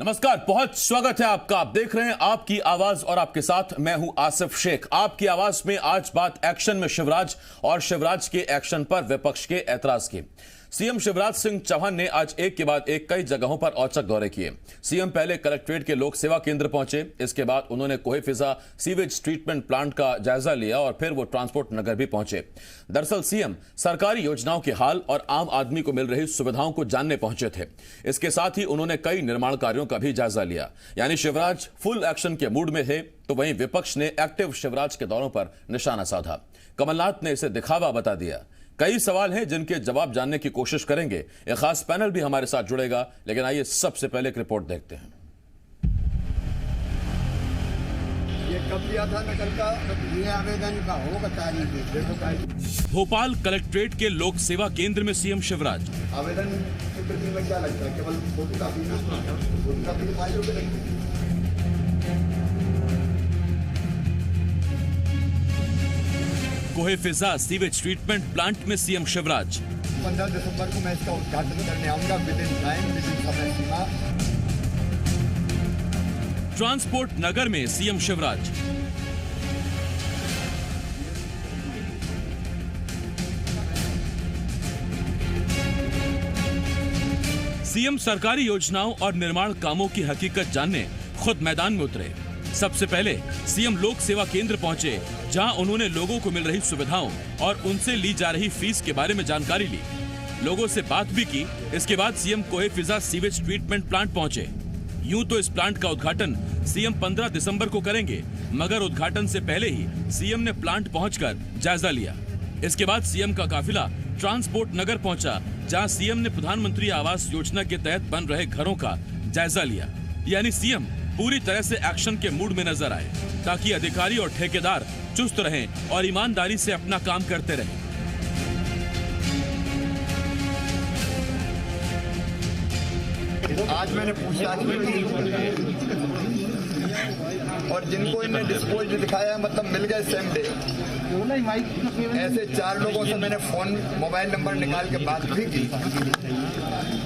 नमस्कार, बहुत स्वागत है आपका। आप देख रहे हैं आपकी आवाज और आपके साथ मैं हूं आसिफ शेख। आपकी आवाज में आज बात एक्शन में शिवराज और शिवराज के एक्शन पर विपक्ष के ऐतराज की। सीएम शिवराज सिंह चौहान ने आज एक के बाद एक कई जगहों पर औचक दौरे किए। सीएम पहले कलेक्ट्रेट के लोक सेवा केंद्र पहुंचे, इसके बाद उन्होंने कोहे फिजा सीवेज ट्रीटमेंट प्लांट का जायजा लिया और फिर वो ट्रांसपोर्ट नगर भी पहुंचे। दरअसल सीएम सरकारी योजनाओं के हाल और आम आदमी को मिल रही सुविधाओं को जानने पहुंचे थे। इसके साथ ही उन्होंने कई निर्माण कार्यों का भी जायजा लिया। यानी शिवराज फुल एक्शन के मूड में थे, तो वहीं विपक्ष ने एक्टिव शिवराज के दौरों पर निशाना साधा। कमलनाथ ने इसे दिखावा बता दिया। कई सवाल हैं जिनके जवाब जानने की कोशिश करेंगे। एक खास पैनल भी हमारे साथ जुड़ेगा, लेकिन आइए सबसे पहले एक रिपोर्ट देखते हैं। ये कब दिया था नकल का? ये आवेदन का हो बता दीजिए। देखो भोपाल कलेक्ट्रेट के लोक सेवा केंद्र में सीएम शिवराज। आवेदन की प्रति में क्या लगता है? केवल फोटो कॉपी ना, फोटो कॉपी 5 रुपए लगते हैं। कोहे फिजा सीवेज ट्रीटमेंट प्लांट में सीएम शिवराज। 15 दिसंबर को मैं इसका उद्घाटन करने आऊंगा, with in time, with in समय सीमा। ट्रांसपोर्ट नगर में सीएम शिवराज। सीएम सरकारी योजनाओं और निर्माण कामों की हकीकत जानने खुद मैदान में उतरे। सबसे पहले सीएम लोक सेवा केंद्र पहुंचे, जहां उन्होंने लोगों को मिल रही सुविधाओं और उनसे ली जा रही फीस के बारे में जानकारी ली। लोगों से बात भी की। इसके बाद सीएम कोहे फिजा सीवेज ट्रीटमेंट प्लांट पहुंचे। यूं तो इस प्लांट का उद्घाटन सीएम 15 दिसंबर को करेंगे, मगर उद्घाटन से पहले ही सीएम ने प्लांट पहुंचकर जायजा लिया। इसके बाद सीएम का काफिला ट्रांसपोर्ट नगर पहुंचा, जहां सीएम ने प्रधानमंत्री आवास योजना के तहत बन रहे घरों का जायजा लिया। यानी सीएम पूरी तरह से एक्शन के मूड में नजर आए, ताकि अधिकारी और ठेकेदार चुस्त रहें और ईमानदारी से अपना काम करते रहें। आज मैंने पूछताछ की और जिनको इन्हें डिस्पोज दिखाया, मतलब मिल गए सेम डे। ऐसे 4 लोगों से मैंने फोन मोबाइल नंबर निकाल के बात भी की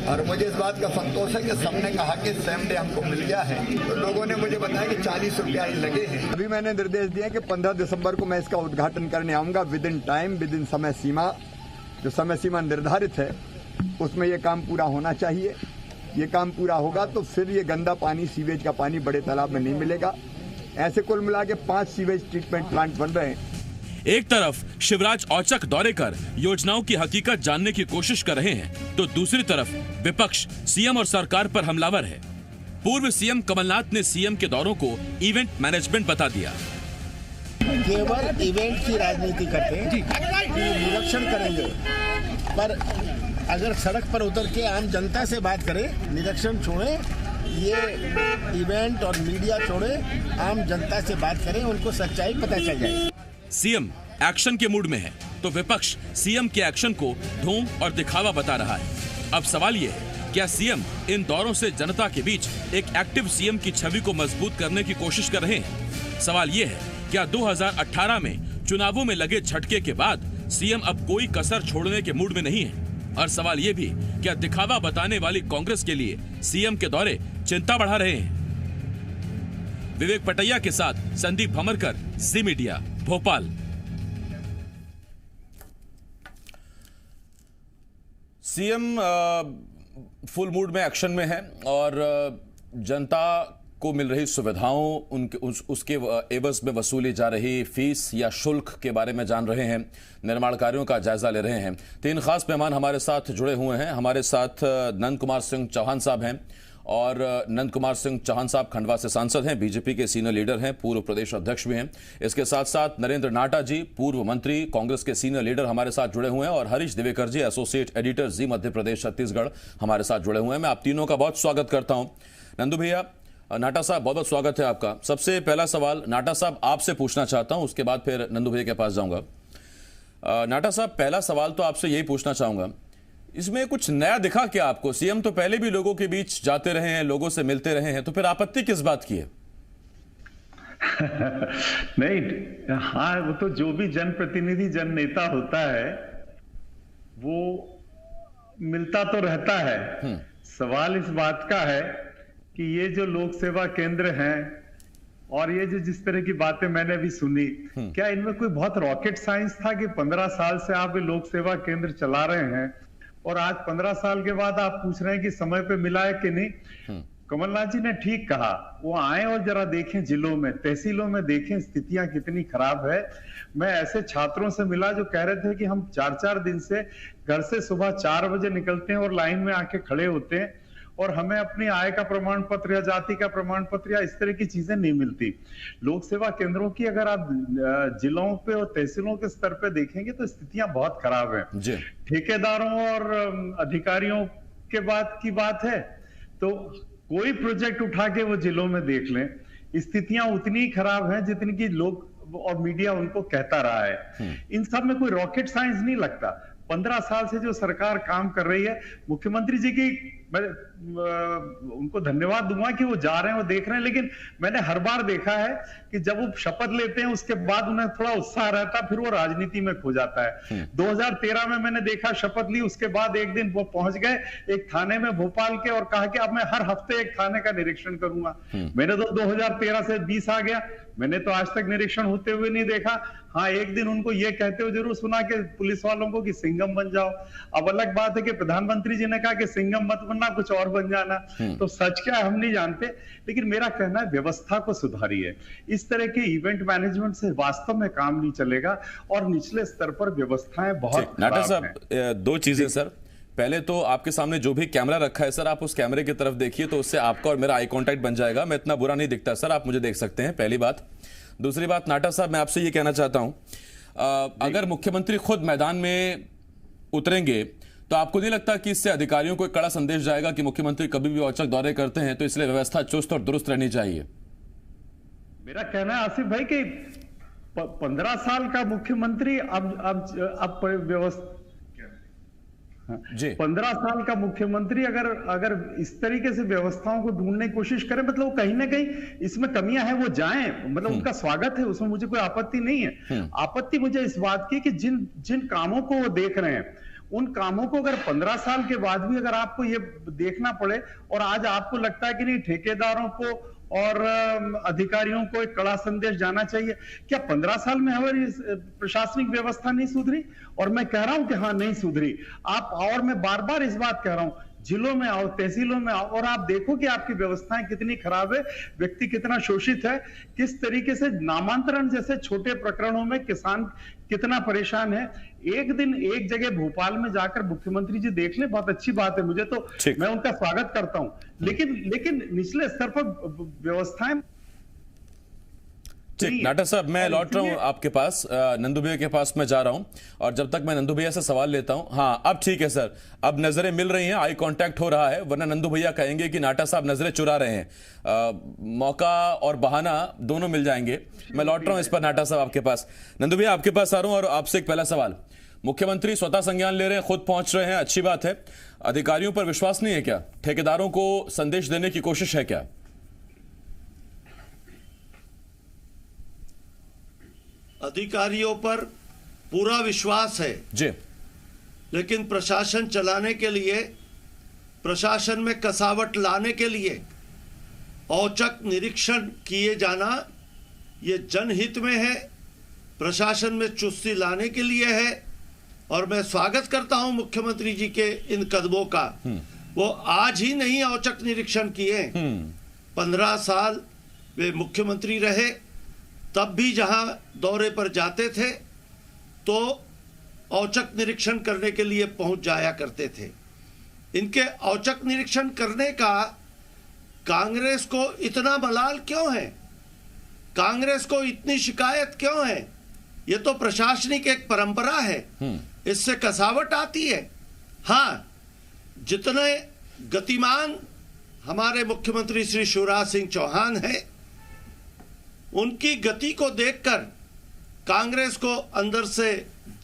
और मुझे इस बात का संतोष है कि सबने कहा कि सेम डे हमको मिल गया है। तो लोगों ने मुझे बताया कि 40 रुपया ही लगे हैं। अभी मैंने निर्देश दिया कि 15 दिसंबर को मैं इसका उद्घाटन करने आऊंगा, with in time, with in समय सीमा। जो समय सीमा निर्धारित है उसमें ये काम पूरा होना चाहिए। ये काम पूरा होगा तो फिर ये गंदा पानी, सीवेज का पानी बड़े तालाब में नहीं मिलेगा। ऐसे कुल मिला के 5 सीवेज ट्रीटमेंट प्लांट बन रहे हैं। एक तरफ शिवराज औचक दौरे कर योजनाओं की हकीकत जानने की कोशिश कर रहे हैं, तो दूसरी तरफ विपक्ष सीएम और सरकार पर हमलावर है। पूर्व सीएम कमलनाथ ने सीएम के दौरों को इवेंट मैनेजमेंट बता दिया। केवल इवेंट की राजनीति करते हैं, निरीक्षण करेंगे, पर अगर सड़क पर उतर के आम जनता से बात करें, निरीक्षण छोड़ें, ये इवेंट और मीडिया छोड़ें, आम जनता से बात करें, उनको सच्चाई पता चल जाए। सीएम एक्शन के मूड में है, तो विपक्ष सीएम के एक्शन को धूम और दिखावा बता रहा है। अब सवाल ये है, क्या सीएम इन दौरों से जनता के बीच एक एक्टिव सीएम की छवि को मजबूत करने की कोशिश कर रहे हैं? सवाल ये है, क्या 2018 में चुनावों में लगे झटके के बाद सीएम अब कोई कसर छोड़ने के मूड में नहीं है? और सवाल ये भी, क्या दिखावा बताने वाली कांग्रेस के लिए सीएम के दौरे चिंता बढ़ा रहे हैं? विवेक पटैया के साथ Sandeep Bhamarkar, Zee media, Bhopal. CM full mood में, एक्शन में है और जनता को मिल रही सुविधाओं, उसके एवज में वसूली जा रही फीस या शुल्क के बारे में जान रहे हैं, निर्माण कार्यों का जायजा ले रहे हैं। 3 खास मेहमान हमारे साथ जुड़े हुए हैं। हमारे साथ नंद कुमार सिंह चौहान साहब हैं और नंद कुमार सिंह चौहान साहब खंडवा से सांसद हैं, बीजेपी के सीनियर लीडर हैं, पूर्व प्रदेश अध्यक्ष भी हैं। इसके साथ साथ नरेंद्र नाटा जी, पूर्व मंत्री, कांग्रेस के सीनियर लीडर हमारे साथ जुड़े हुए हैं और हरीश दिवेकर जी, एसोसिएट एडिटर, जी मध्य प्रदेश छत्तीसगढ़, हमारे साथ जुड़े हुए हैं। मैं आप तीनों का बहुत स्वागत करता हूं। नंदू भैया, नाटा साहब, बहुत बहुत स्वागत है आपका। सबसे पहला सवाल नाटा साहब आपसे पूछना चाहता हूं, उसके बाद फिर नंदू भैया के पास जाऊंगा। नाटा साहब, पहला सवाल तो आपसे यही पूछना चाहूंगा, इसमें कुछ नया दिखा क्या आपको? सीएम तो पहले भी लोगों के बीच जाते रहे हैं, लोगों से मिलते रहे हैं, तो फिर आपत्ति किस बात की है? नहीं, हाँ, वो तो जो भी जनप्रतिनिधि, जन नेता होता है वो मिलता तो रहता है। सवाल इस बात का है कि ये जो लोक सेवा केंद्र हैं और ये जो जिस तरह की बातें मैंने अभी सुनी, क्या इनमें कोई बहुत रॉकेट साइंस था कि 15 साल से आप ये लोक सेवा केंद्र चला रहे हैं और आज 15 साल के बाद आप पूछ रहे हैं कि समय पे मिला है कि नहीं? कमलनाथ जी ने ठीक कहा, वो आए और जरा देखें जिलों में, तहसीलों में देखें स्थितियां कितनी खराब है। मैं ऐसे छात्रों से मिला जो कह रहे थे कि हम 4-4 दिन से घर से सुबह 4 बजे निकलते हैं और लाइन में आके खड़े होते हैं और हमें अपनी आय का प्रमाण पत्र या जाति का प्रमाण पत्र या इस तरह की चीजें नहीं मिलती। लोक सेवा केंद्रों की अगर आप जिलों पे और तहसीलों के स्तर पे देखेंगे तो स्थितियां बहुत खराब हैं। ठेकेदारों और अधिकारियों के बाद की बात है तो कोई प्रोजेक्ट उठा के वो जिलों में देख लें, स्थितियां उतनी ही खराब हैं जितनी की लोग और मीडिया उनको कहता रहा है। इन सब में कोई रॉकेट साइंस नहीं लगता। 15 साल से जो सरकार काम कर रही है, मुख्यमंत्री जी की मैं उनको धन्यवाद दूंगा कि वो जा रहे हैं, वो देख रहे हैं, लेकिन मैंने हर बार देखा है कि जब वो शपथ लेते हैं उसके बाद उन्हें थोड़ा उत्साह रहता है, फिर वो राजनीति में खो जाता है। 2013 में मैंने देखा शपथ ली, उसके बाद एक दिन वो पहुंच गए एक थाने में भोपाल के और कहा कि अब मैं हर हफ्ते एक थाने का निरीक्षण करूंगा। मैंने तो 2013 से 20 आ गया, मैंने तो आज तक निरीक्षण होते हुए नहीं देखा। हाँ, एक दिन उनको ये कहते हुए जरूर सुना कि पुलिस वालों को कि सिंघम बन जाओ। अब अलग बात है कि प्रधानमंत्री जी ने कहा कि सिंघम मत बनना, कुछ और बन जाना। तो सच क्या है हम नहीं जानते, लेकिन मेरा कहना है व्यवस्था को सुधारिए। इस तरह के इवेंट मैनेजमेंट से वास्तव में काम नहीं चलेगा और निचले स्तर पर व्यवस्थाएं बहुत नाटा साहब, 2 चीजें सर। पहले तो आपके सामने जो भी कैमरा रखा है सर, आप उस कैमरे की तरफ देखिए तो उससे आपका और मेरा आई कांटेक्ट बन जाएगा। मैं इतना बुरा नहीं दिखता सर, आप मुझे देख सकते हैं, पहली बात। दूसरी बात, नाटा साहब मैं आपसे ये कहना चाहता हूं, अगर मुख्यमंत्री खुद मैदान में उतरेंगे तो आपको नहीं लगता कि इससे अधिकारियों को एक कड़ा संदेश जाएगा कि मुख्यमंत्री कभी भी औचक दौरे करते हैं तो इसलिए व्यवस्था चुस्त और दुरुस्त रहनी चाहिए? मेरा कहना है आसिफ भाई कि 15 साल का मुख्यमंत्री अब व्यवस्था जी 15 साल का मुख्यमंत्री अगर इस तरीके से व्यवस्थाओं को ढूंढने की कोशिश करें, मतलब वो कहीं ना कहीं इसमें कमियां हैं, वो जाएं, मतलब उनका स्वागत है, उसमें मुझे कोई आपत्ति नहीं है। आपत्ति मुझे इस बात की कि जिन कामों को वो देख रहे हैं, उन कामों को अगर 15 साल के बाद भी अगर आपको ये देखना पड़े और आज आपको लगता है कि नहीं ठेकेदारों को और अधिकारियों को एक कड़ा संदेश जाना चाहिए, क्या 15 साल में हमारी प्रशासनिक व्यवस्था नहीं सुधरी? और मैं कह रहा हूं कि हाँ नहीं सुधरी। आप और मैं बार बार इस बात कह रहा हूं, जिलों में आओ, तहसीलों में आओ और आप देखो कि आपकी व्यवस्थाएं कितनी खराब है, व्यक्ति कितना शोषित है, किस तरीके से नामांतरण जैसे छोटे प्रकरणों में किसान कितना परेशान है। एक दिन एक जगह भोपाल में जाकर मुख्यमंत्री जी देख ले, बहुत अच्छी बात है, मुझे तो मैं उनका स्वागत करता हूं, लेकिन निचले स्तर पर व्यवस्थाएं। ठीक, नाटा साहब मैं लौट रहा हूं आपके पास, नंदू भैया के पास मैं जा रहा हूं और जब तक मैं नंदू भैया से सवाल लेता हूं। हाँ, अब ठीक है सर, अब नजरें मिल रही हैं, आई कांटेक्ट हो रहा है, वरना नंदू भैया कहेंगे कि नाटा साहब नजरें चुरा रहे हैं। मौका और बहाना दोनों मिल जाएंगे। मैं लौट रहा हूं इस पर नाटा साहब आपके पास। नंदू भैया आपके पास आ रहा हूं और आपसे एक पहला सवाल। मुख्यमंत्री स्वतः संज्ञान ले रहे हैं, खुद पहुंच रहे हैं, अच्छी बात है। अधिकारियों पर विश्वास नहीं है क्या? ठेकेदारों को संदेश देने की कोशिश है क्या? अधिकारियों पर पूरा विश्वास है जी, लेकिन प्रशासन चलाने के लिए, प्रशासन में कसावट लाने के लिए औचक निरीक्षण किए जाना ये जनहित में है, प्रशासन में चुस्ती लाने के लिए है। और मैं स्वागत करता हूं मुख्यमंत्री जी के इन कदमों का। वो आज ही नहीं औचक निरीक्षण किए, 15 साल वे मुख्यमंत्री रहे, तब भी जहां दौरे पर जाते थे तो औचक निरीक्षण करने के लिए पहुंच जाया करते थे। इनके औचक निरीक्षण करने का कांग्रेस को इतना मलाल क्यों है? कांग्रेस को इतनी शिकायत क्यों है? ये तो प्रशासनिक एक परंपरा है, इससे कसावट आती है। हाँ, जितने गतिमान हमारे मुख्यमंत्री श्री शिवराज सिंह चौहान हैं, उनकी गति को देखकर कांग्रेस को अंदर से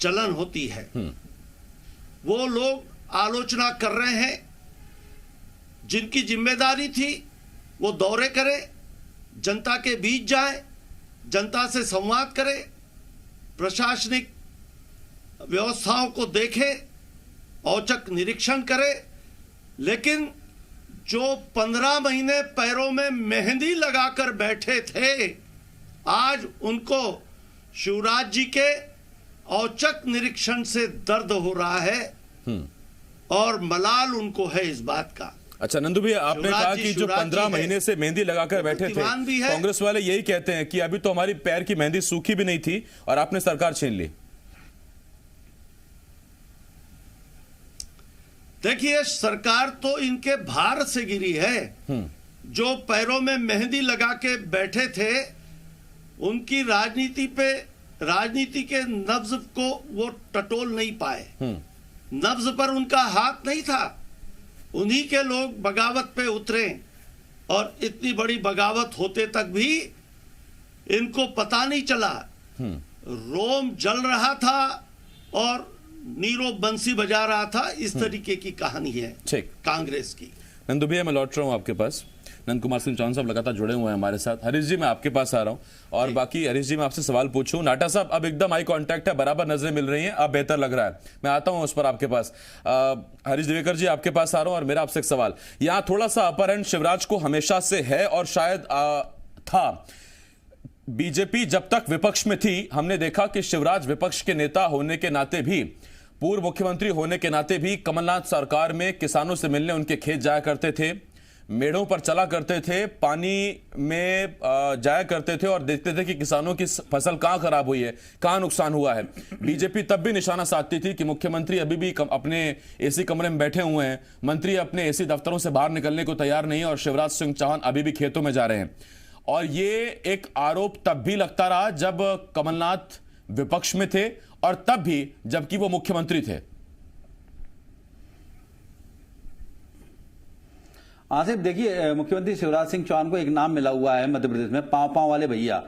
जलन होती है। वो लोग आलोचना कर रहे हैं, जिनकी जिम्मेदारी थी वो दौरे करे, जनता के बीच जाए, जनता से संवाद करे, प्रशासनिक व्यवस्थाओं को देखे, औचक निरीक्षण करे, लेकिन जो 15 महीने पैरों में मेहंदी लगाकर बैठे थे, आज उनको शिवराज जी के औचक निरीक्षण से दर्द हो रहा है और मलाल उनको है इस बात का। अच्छा नंदू भैया, आपने कहा कि जो 15 महीने से मेहंदी लगाकर बैठे थे, कांग्रेस वाले यही कहते हैं कि अभी तो हमारी पैर की मेहंदी सूखी भी नहीं थी और आपने सरकार छीन ली। देखिए, सरकार तो इनके भार से गिरी है। जो पैरों में मेहंदी लगा के बैठे थे, उनकी राजनीति के नब्ज को वो टटोल नहीं पाए। नब्ज पर उनका हाथ नहीं था। उन्हीं के लोग बगावत पे उतरे और इतनी बड़ी बगावत होते तक भी इनको पता नहीं चला। रोम जल रहा था और नीरो बंसी बजा रहा था। इस तरीके की कहानी है कांग्रेस की। नंदू भैया, मैं लौट रहा हूं आपके पास। नंद कुमार सिंह चौहान साहब लगातार जुड़े हुए हैं हमारे साथ। हरीश जी, मैं आपके पास आ रहा हूं और बाकी हरीश जी मैं आपसे सवाल पूछूं। नाटा साहब, अब एकदम आई कांटेक्ट है, बराबर नजरें मिल रही हैं, अब बेहतर लग रहा है। मैं आता हूं उस पर आपके पास। हरीश दिवेकर जी, आपके पास आ रहा हूं और मेरा आपसे एक सवाल। यहां थोड़ा सा अपर हैंड शिवराज को हमेशा से है और शायद था। बीजेपी जब तक विपक्ष में थी, हमने देखा कि शिवराज विपक्ष के नेता होने के नाते भी, पूर्व मुख्यमंत्री होने के नाते भी कमलनाथ सरकार में किसानों से मिलने उनके खेत जाया करते थे, मेढ़ों पर चला करते थे, पानी में जाया करते थे और देखते थे कि किसानों की फसल कहां खराब हुई है, कहां नुकसान हुआ है। बीजेपी तब भी निशाना साधती थी कि मुख्यमंत्री अभी भी अपने एसी कमरे में बैठे हुए हैं, मंत्री अपने एसी दफ्तरों से बाहर निकलने को तैयार नहीं है और शिवराज सिंह चौहान अभी भी खेतों में जा रहे हैं। और ये एक आरोप तब भी लगता रहा जब कमलनाथ विपक्ष में थे और तब भी जबकि वो मुख्यमंत्री थे। आसिफ, देखिए, मुख्यमंत्री शिवराज सिंह चौहान को एक नाम मिला हुआ है मध्य प्रदेश में, पांव पांव वाले भैया।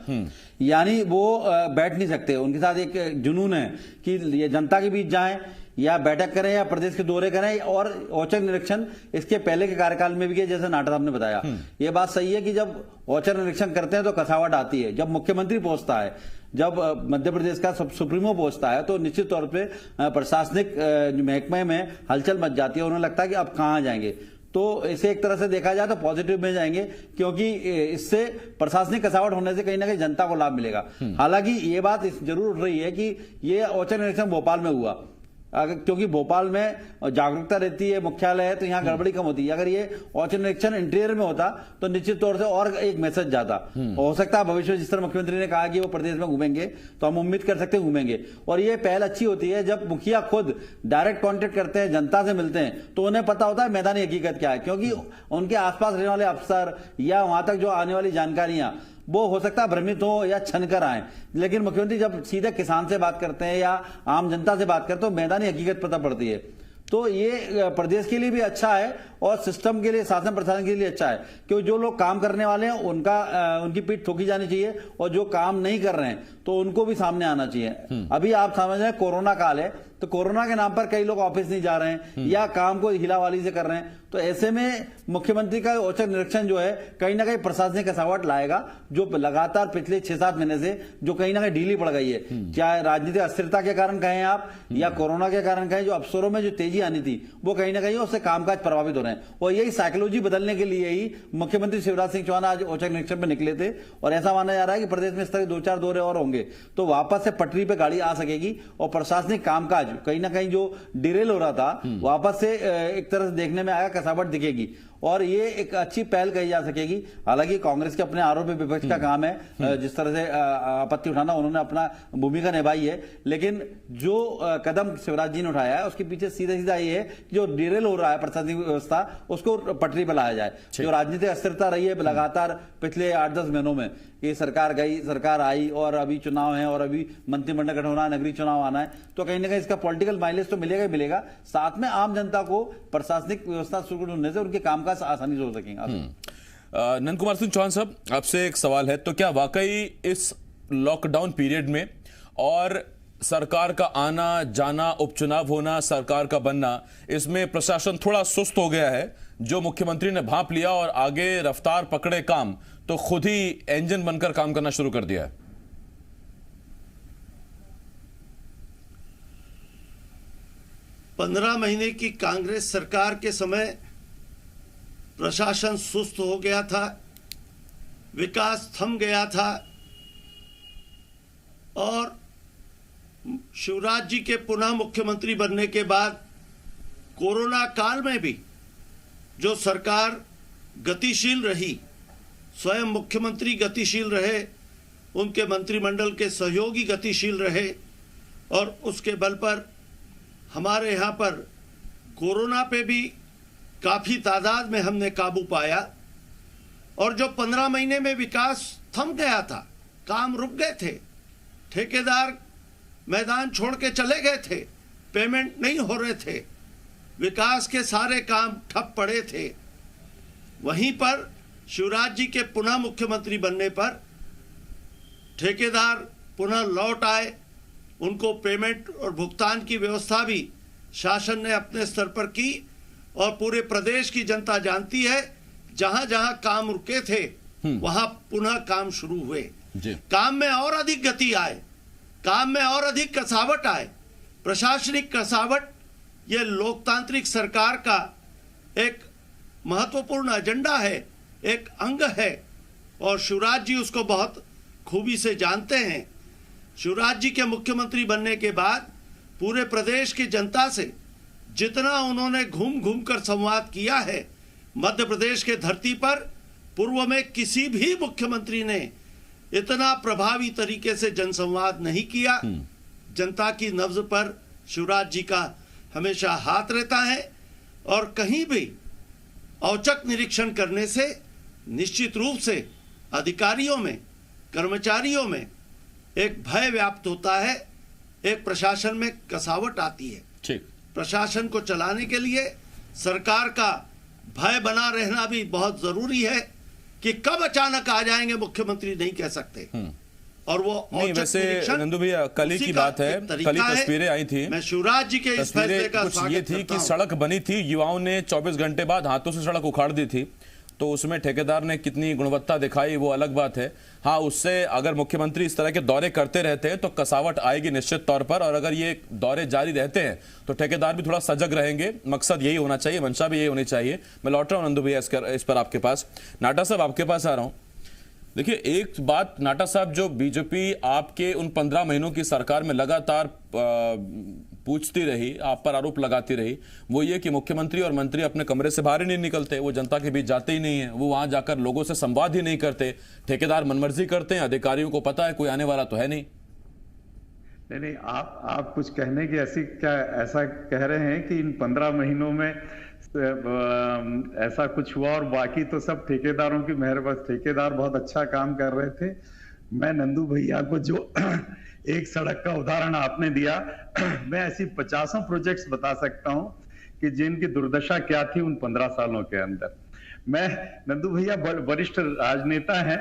यानी वो बैठ नहीं सकते, उनके साथ एक जुनून है कि ये जनता के बीच जाएं या बैठक करें या प्रदेश के दौरे करें। और औचक निरीक्षण इसके पहले के कार्यकाल में भी किया, जैसे नाटा साहब ने बताया। ये बात सही है कि जब औचक निरीक्षण करते हैं तो कसावट आती है। जब मुख्यमंत्री पहुंचता है, जब मध्य प्रदेश का सुप्रीमो पहुंचता है, तो निश्चित तौर पे प्रशासनिक महकमे में हलचल मच जाती है। उन्हें लगता है कि अब कहां जाएंगे। तो इसे एक तरह से देखा जाए तो पॉजिटिव में जाएंगे, क्योंकि इससे प्रशासनिक कसावट होने से कहीं ना कहीं जनता को लाभ मिलेगा। हालांकि ये बात जरूर उठ रही है कि ये औचक निरीक्षण भोपाल में हुआ, क्योंकि भोपाल में जागरूकता रहती है, मुख्यालय है, तो यहाँ गड़बड़ी कम होती है। अगर ये औचक निरीक्षण इंटीरियर में होता तो निश्चित तौर से और एक मैसेज जाता। हो सकता है भविष्य में जिस तरह मुख्यमंत्री ने कहा कि वो प्रदेश में घूमेंगे, तो हम उम्मीद कर सकते हैं घूमेंगे। और ये पहल अच्छी होती है जब मुखिया खुद डायरेक्ट कॉन्टेक्ट करते हैं, जनता से मिलते हैं, तो उन्हें पता होता है मैदानी हकीकत क्या है। क्योंकि उनके आसपास रहने वाले अफसर या वहां तक जो आने वाली जानकारियां, वो हो सकता है भ्रमित हो या छनकर आए। लेकिन मुख्यमंत्री जब सीधे किसान से बात करते हैं या आम जनता से बात करते हैं तो मैदानी हकीकत पता पड़ती है। तो ये प्रदेश के लिए भी अच्छा है और सिस्टम के लिए, शासन प्रशासन के लिए अच्छा है, क्योंकि जो लोग काम करने वाले हैं उनकी पीठ ठोकी जानी चाहिए और जो काम नहीं कर रहे हैं तो उनको भी सामने आना चाहिए। अभी आप समझ रहे हैं कोरोना काल है, तो कोरोना के नाम पर कई लोग ऑफिस नहीं जा रहे हैं या काम को हिलावाली से कर रहे हैं। तो ऐसे में मुख्यमंत्री का औचक निरीक्षण जो है कहीं ना कहीं प्रशासनिक कसावट लाएगा, जो लगातार पिछले 6-7 महीने से जो कहीं ना कहीं ढीली पड़ गई है। चाहे राजनीतिक अस्थिरता के कारण कहें आप या कोरोना के कारण कहें, जो अफसरों में जो तेजी आनी थी वो कहीं ना कहीं उससे कामकाज प्रभावित हो रहे हैं। और यही साइकोलॉजी बदलने के लिए ही मुख्यमंत्री शिवराज सिंह चौहान आज औचक निरीक्षण पर निकले थे। और ऐसा माना जा रहा है कि प्रदेश में इस तरह 2-4 दौरे और होंगे तो वापस से पटरी पे गाड़ी आ सकेगी और प्रशासनिक कामकाज कहीं ना कहीं जो डिरेल हो रहा था वापस से एक तरह से देखने में आया, कसावट दिखेगी और ये एक अच्छी पहल कही जा सकेगी। हालांकि कांग्रेस के अपने आरोप विपक्ष का काम है जिस तरह से आपत्ति उठाना, उन्होंने अपना भूमिका निभाई है। लेकिन जो कदम शिवराज जी ने उठाया है उसके पीछे सीधा सीधा ये है कि जो डिरेल हो रहा है प्रशासनिक व्यवस्था, उसको पटरी पर लाया जाए। जो राजनीतिक अस्थिरता रही है लगातार पिछले 8-10 महीनों में, ये सरकार गई, सरकार आई और अभी चुनाव है और अभी मंत्रिमंडल गठन होना है, नगरीय चुनाव आना है, तो कहीं ना कहीं इसका पॉलिटिकल माइलेज तो मिलेगा ही मिलेगा। साथ में आम जनता को प्रशासनिक व्यवस्था सुदृढ़ होने से उनके कामकाज आसानी से हो सकेंगे। नंद कुमार सिंह चौहान साहब, आपसे एक सवाल है, तो क्या वाकई इस लॉकडाउन पीरियड में और सरकार का आना जाना, उपचुनाव होना, सरकार का बनना, इसमें प्रशासन थोड़ा सुस्त हो गया है? जो मुख्यमंत्री ने भांप लिया और आगे रफ्तार पकड़े काम, तो खुद ही इंजन बनकर काम करना शुरू कर दिया है। 15 महीने की कांग्रेस सरकार के समय प्रशासन सुस्त हो गया था, विकास थम गया था और शिवराज जी के पुनः मुख्यमंत्री बनने के बाद कोरोना काल में भी जो सरकार गतिशील रही, स्वयं मुख्यमंत्री गतिशील रहे, उनके मंत्रिमंडल के सहयोगी गतिशील रहे और उसके बल पर हमारे यहाँ पर कोरोना पे भी काफ़ी तादाद में हमने काबू पाया। और जो 15 महीने में विकास थम गया था, काम रुक गए थे, ठेकेदार मैदान छोड़ के चले गए थे, पेमेंट नहीं हो रहे थे, विकास के सारे काम ठप पड़े थे, वहीं पर शिवराज जी के पुनः मुख्यमंत्री बनने पर ठेकेदार पुनः लौट आए, उनको पेमेंट और भुगतान की व्यवस्था भी शासन ने अपने स्तर पर की और पूरे प्रदेश की जनता जानती है जहां जहां काम रुके थे वहां पुनः काम शुरू हुए, काम में और अधिक गति आए, काम में और अधिक कसावट आए। प्रशासनिक कसावट ये लोकतांत्रिक सरकार का एक महत्वपूर्ण एजेंडा है, एक अंग है और शिवराज जी उसको बहुत खूबी से जानते हैं। शिवराज जी के मुख्यमंत्री बनने के बाद पूरे प्रदेश की जनता से जितना उन्होंने घूम घूम कर संवाद किया है, मध्य प्रदेश के धरती पर पूर्व में किसी भी मुख्यमंत्री ने इतना प्रभावी तरीके से जनसंवाद नहीं किया। जनता की नब्ज पर शिवराज जी का हमेशा हाथ रहता है और कहीं भी औचक निरीक्षण करने से निश्चित रूप से अधिकारियों में, कर्मचारियों में एक भय व्याप्त होता है, एक प्रशासन में कसावट आती है। ठीक, प्रशासन को चलाने के लिए सरकार का भय बना रहना भी बहुत जरूरी है कि कब अचानक आ जाएंगे मुख्यमंत्री नहीं कह सकते। और वो नहीं, वैसे नंदू भैया कल ही की बात है, कल ही तस्वीरें आई थी, मैं शिवराज जी के इस फैसले का कुछ ये थी कि सड़क बनी थी, युवाओं ने 24 घंटे बाद हाथों से सड़क उखाड़ दी थी, तो उसमें ठेकेदार ने कितनी गुणवत्ता दिखाई वो अलग बात है। हाँ, उससे अगर मुख्यमंत्री इस तरह के दौरे करते रहते हैं तो कसावट आएगी निश्चित तौर पर, और अगर ये दौरे जारी रहते हैं तो ठेकेदार भी थोड़ा सजग रहेंगे। मकसद यही होना चाहिए, मंशा भी यही होनी चाहिए। मैं लौट रहा हूँ नंदू भैया इस पर आपके पास। नाटा साहब आपके पास आ रहा हूँ। देखिए, एक बात नाटा साहब, जो बीजेपी आपके उन 15 महीनों की सरकार में लगातार पूछती रही, आप पर आरोप लगाती रही, वो ये कि मुख्यमंत्री और मंत्री अपने कमरे से बाहर ही नहीं निकलते, वो जनता के बीच जाते ही नहीं है, वो वहां जाकर लोगों से संवाद ही नहीं करते, ठेकेदार मनमर्जी करते हैं, अधिकारियों को पता है कोई आने वाला तो है नहीं। नहीं, आप कुछ कहने की ऐसा कह रहे हैं कि इन 15 महीनों में ऐसा कुछ हुआ और बाकी तो सब ठेकेदारों की मेहरबानी, ठेकेदार बहुत अच्छा काम कर रहे थे। मैं नंदू भैया को जो एक सड़क का उदाहरण आपने दिया, मैं ऐसी 50 प्रोजेक्ट्स बता सकता हूं कि जिनकी दुर्दशा क्या थी उन 15 सालों के अंदर। मैं नंदू भैया वरिष्ठ राजनेता हैं,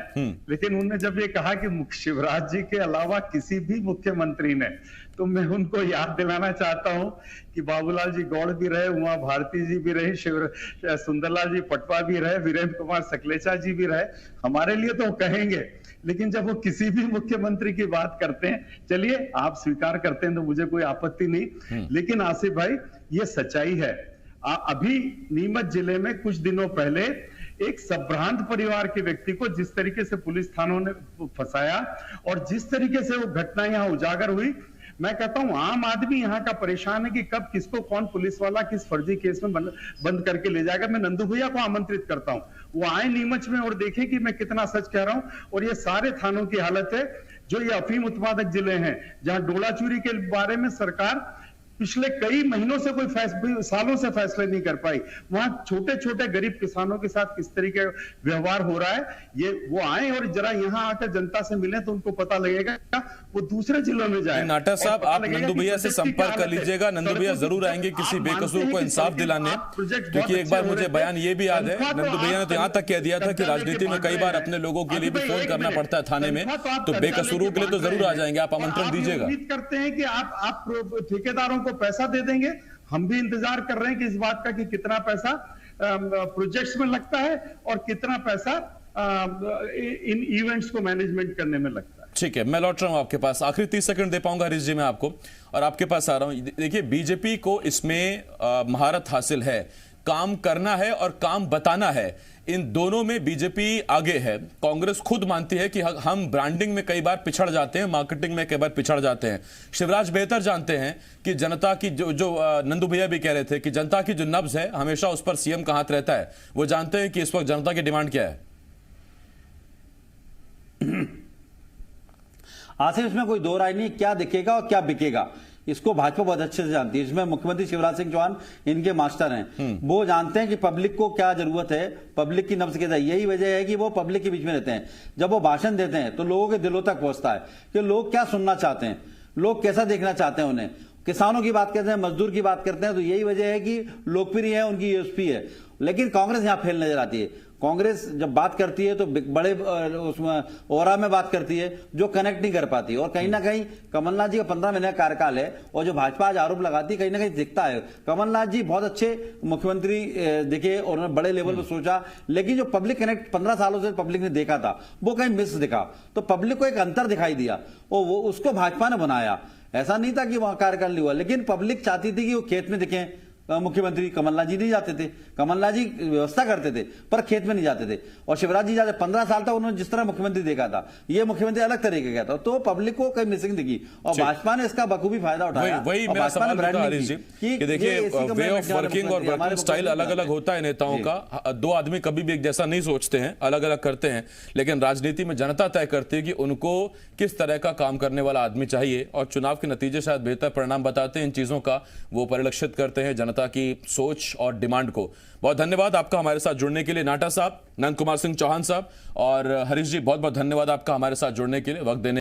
लेकिन उन्होंने जब ये कहा कि शिवराज जी के अलावा किसी भी मुख्यमंत्री ने, तो मैं उनको याद दिलाना चाहता हूं कि बाबूलाल जी गौड़ भी रहे, उमा भारती जी भी रही, सुंदरलाल जी पटवा भी रहे, वीरेंद्र कुमार सकलेचा जी भी रहे। हमारे लिए तो कहेंगे, लेकिन जब वो किसी भी मुख्यमंत्री की बात करते हैं, चलिए आप स्वीकार करते हैं तो मुझे कोई आपत्ति नहीं, लेकिन आसिफ भाई ये सच्चाई है। अभी नीमच जिले में कुछ दिनों पहले एक संभ्रांत परिवार के व्यक्ति को जिस तरीके से पुलिस थानों ने फंसाया और जिस तरीके से वो घटना यहाँ उजागर हुई, मैं कहता हूं आम आदमी यहाँ का परेशान है कि कब किसको कौन पुलिस वाला किस फर्जी केस में बंद करके ले जाएगा। मैं नंदू भैया को आमंत्रित करता हूं, वो आए नीमच में और देखें कि मैं कितना सच कह रहा हूं। और ये सारे थानों की हालत है जो ये अफीम उत्पादक जिले हैं, जहां डोला चोरी के बारे में सरकार पिछले कई महीनों से सालों से फैसले नहीं कर पाई। वहां छोटे छोटे गरीब किसानों के साथ किस तरीके व्यवहार हो रहा है, ये वो आए और जरा यहाँ आकर जनता से मिले तो उनको पता लगेगा, वो दूसरे जिलों में जाए। नाटा साहब, आप नंदू भैया से संपर्क कर लीजिएगा, नंदू भैया जरूर आएंगे किसी बेकसूर को इंसाफ दिलाने, क्योंकि एक बार मुझे बयान ये भी याद है, नंदू भैया ने तो यहाँ तक कह दिया था कि राजनीति में कई बार अपने लोगों के लिए भी फोन करना पड़ता है थाने में, तो बेकसूरों के लिए तो जरूर आ जाएंगे, आप आमंत्रण दीजिएगा। उम्मीद करते हैं कि आप ठेकेदारों को पैसा दे देंगे। हम भी इंतजार कर रहे हैं कि इस बात का कि कितना पैसा प्रोजेक्ट्स में लगता है और कितना पैसा इन इवेंट्स को मैनेजमेंट करने में लगता है। ठीक है, मैं लौट रहा हूं आपके पास, आखिरी 30 सेकंड दे पाऊंगा हरीश जी मैं आपको, और आपके पास आ रहा हूं। देखिए, बीजेपी को इसमें महारत हासिल है काम करना है और काम बताना है, इन दोनों में बीजेपी आगे है। कांग्रेस खुद मानती है कि हम ब्रांडिंग में कई बार पिछड़ जाते हैं, मार्केटिंग में कई बार पिछड़ जाते हैं। शिवराज बेहतर जानते हैं कि जनता की जो नंदू भैया भी कह रहे थे कि जनता की जो नब्ज है हमेशा उस पर सीएम का हाथ रहता है। वो जानते हैं कि इस वक्त जनता की डिमांड क्या है। आसिफ, इसमें कोई दो राय नहीं, क्या दिखेगा और क्या बिकेगा इसको भाजपा बहुत अच्छे से जानती है। इसमें मुख्यमंत्री शिवराज सिंह चौहान इनके मास्टर हैं। वो जानते हैं कि पब्लिक को क्या जरूरत है, पब्लिक की नब्ज क्या है। यही वजह है कि वो पब्लिक के बीच में रहते हैं। जब वो भाषण देते हैं तो लोगों के दिलों तक पहुंचता है कि लोग क्या सुनना चाहते हैं, लोग कैसा देखना चाहते हैं उन्हें। किसानों की बात करते हैं, मजदूर की बात करते हैं, तो यही वजह है कि लोकप्रिय है, उनकी यूएसपी है। लेकिन कांग्रेस यहां फेल नजर आती है। कांग्रेस जब बात करती है तो बड़े उसमें ओरा में बात करती है जो कनेक्ट नहीं कर पाती। और कहीं ना कहीं कमलनाथ जी का 15 महीने का कार्यकाल है और जो भाजपा आज आरोप लगाती है कहीं ना कहीं दिखता है। कमलनाथ जी बहुत अच्छे मुख्यमंत्री दिखे और उन्होंने बड़े लेवल पर सोचा, लेकिन जो पब्लिक कनेक्ट 15 सालों से पब्लिक ने देखा था वो कहीं मिस दिखा। तो पब्लिक को एक अंतर दिखाई दिया और वो उसको भाजपा ने बनाया। ऐसा नहीं था कि वहां कार्यकाल नहीं हुआ, लेकिन पब्लिक चाहती थी कि वो खेत में दिखे। मुख्यमंत्री कमलनाथ जी नहीं जाते थे, कमलनाथ जी व्यवस्था करते थे पर खेत में नहीं जाते थे। और शिवराज जी जाते 15 साल तक उन्होंने जिस तरह मुख्यमंत्री देखा था, ये मुख्यमंत्री अलग तरीके का था। तो पब्लिक को कहीं मिसिंग दिखी और भाजपा ने इसका बखूबी फायदा उठाया। वही मेरा सवाल था हरीश जी कि देखिए वे ऑफ वर्किंग और वर्किंग स्टाइल अलग अलग होता है नेताओं का। दो आदमी कभी भी एक जैसा नहीं सोचते हैं, अलग अलग करते हैं। लेकिन राजनीति में जनता तय करती है कि उनको किस तरह का काम करने वाला आदमी चाहिए और चुनाव के नतीजे शायद बेहतर परिणाम बताते हैं। इन चीजों का वो परिलक्षित करते हैं जनता की सोच और डिमांड को। बहुत धन्यवाद आपका हमारे साथ जुड़ने के लिए नाटा साहब, नंद कुमार सिंह चौहान साहब और हरीश जी, बहुत बहुत धन्यवाद आपका हमारे साथ जुड़ने के लिए, वक्त देने